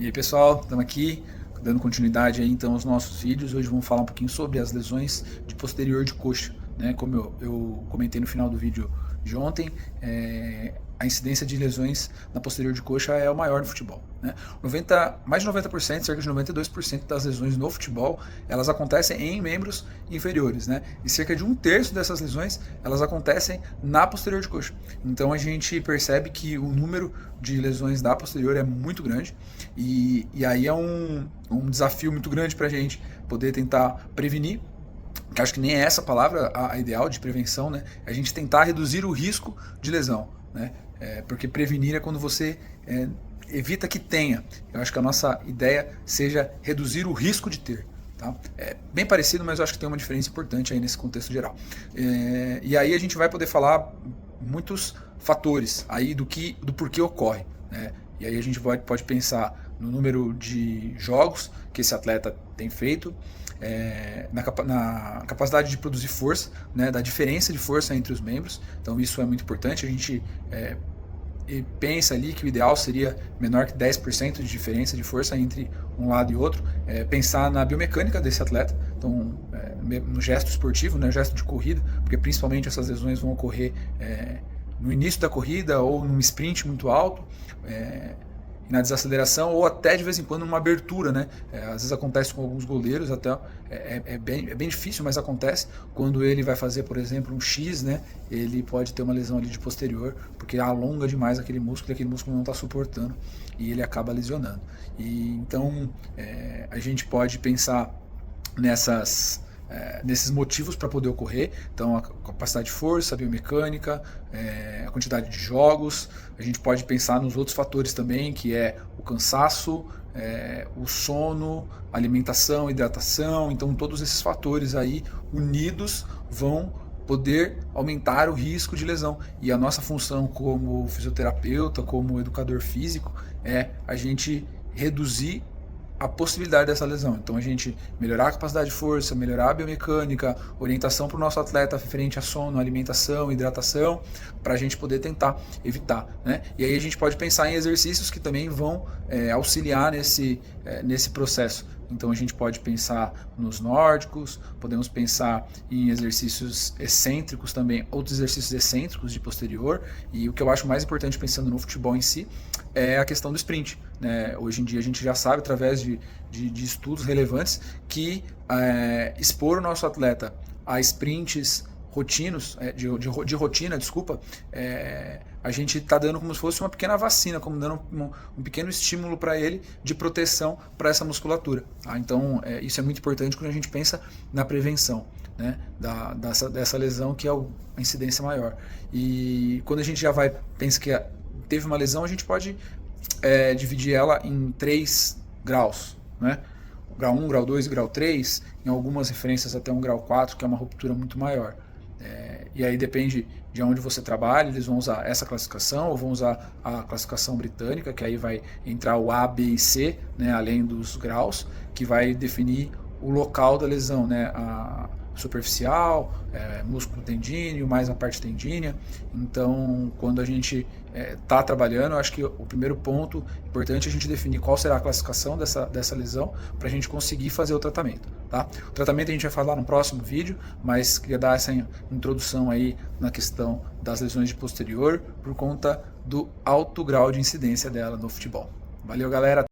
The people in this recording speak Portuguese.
E aí pessoal, estamos aqui dando continuidade aí então aos nossos vídeos. Hoje vamos falar um pouquinho sobre as lesões de posterior de coxa, né? Como eu comentei no final do vídeo de ontem, a incidência de lesões na posterior de coxa é o maior no futebol, né? Mais de 90%, cerca de 92% das lesões no futebol, elas acontecem em membros inferiores, né? E cerca de 1/3 dessas lesões, elas acontecem na posterior de coxa. Então a gente percebe que o número de lesões da posterior é muito grande e aí é um desafio muito grande para a gente poder tentar prevenir, que acho que nem é essa a palavra a ideal de prevenção, né? A gente tentar reduzir o risco de lesão, né? Porque prevenir é quando você evita que tenha. Eu acho que a nossa ideia seja reduzir o risco de ter. Tá? É bem parecido, mas eu acho que tem uma diferença importante aí nesse contexto geral. E aí a gente vai poder falar muitos fatores aí do porquê ocorre, né? E aí a gente pode pensar no número de jogos que esse atleta tem feito, na capacidade de produzir força, né, da diferença de força entre os membros. Então isso é muito importante. A gente pensa ali que o ideal seria menor que 10% de diferença de força entre um lado e outro. Pensar na biomecânica desse atleta, então no gesto esportivo, né, gesto de corrida, porque principalmente essas lesões vão ocorrer no início da corrida ou num sprint muito alto, na desaceleração, ou até de vez em quando numa abertura, né? Às vezes acontece com alguns goleiros, até é bem difícil, mas acontece quando ele vai fazer, por exemplo, um X, né? Ele pode ter uma lesão ali de posterior, porque alonga demais aquele músculo e aquele músculo não está suportando e ele acaba lesionando. E então a gente pode pensar nesses motivos para poder ocorrer. Então a capacidade de força, a biomecânica, a quantidade de jogos. A gente pode pensar nos outros fatores também, que é o cansaço, o sono, alimentação, hidratação. Então todos esses fatores aí unidos vão poder aumentar o risco de lesão. E a nossa função como fisioterapeuta, como educador físico, é a gente reduzir a possibilidade dessa lesão. Então a gente melhorar a capacidade de força, melhorar a biomecânica, orientação para o nosso atleta referente a sono, alimentação, hidratação, para a gente poder tentar evitar, né? E aí a gente pode pensar em exercícios que também vão auxiliar nesse processo. Então a gente pode pensar nos nórdicos, podemos pensar em exercícios excêntricos também, outros exercícios excêntricos de posterior. E o que eu acho mais importante pensando no futebol em si é a questão do sprint, né? Hoje em dia a gente já sabe, através de estudos relevantes, que expor o nosso atleta a sprints de rotina, desculpa, a gente está dando como se fosse uma pequena vacina, como dando um pequeno estímulo para ele de proteção para essa musculatura. Tá? Então isso é muito importante quando a gente pensa na prevenção, né, dessa lesão, que é a incidência maior. E quando a gente já pensa que teve uma lesão, a gente pode dividir ela em 3 graus, né? Grau 1, grau 2 e grau 3, em algumas referências até um grau 4, que é uma ruptura muito maior. E aí depende de onde você trabalha, eles vão usar essa classificação ou vão usar a classificação britânica, que aí vai entrar o A, B e C, né, além dos graus, que vai definir o local da lesão, né, a superficial, músculo tendíneo, mais a parte tendínea. Então, quando a gente está trabalhando, eu acho que o primeiro ponto importante é a gente definir qual será a classificação dessa lesão para a gente conseguir fazer o tratamento. Tá? O tratamento a gente vai falar no próximo vídeo, mas queria dar essa introdução aí na questão das lesões de posterior por conta do alto grau de incidência dela no futebol. Valeu, galera!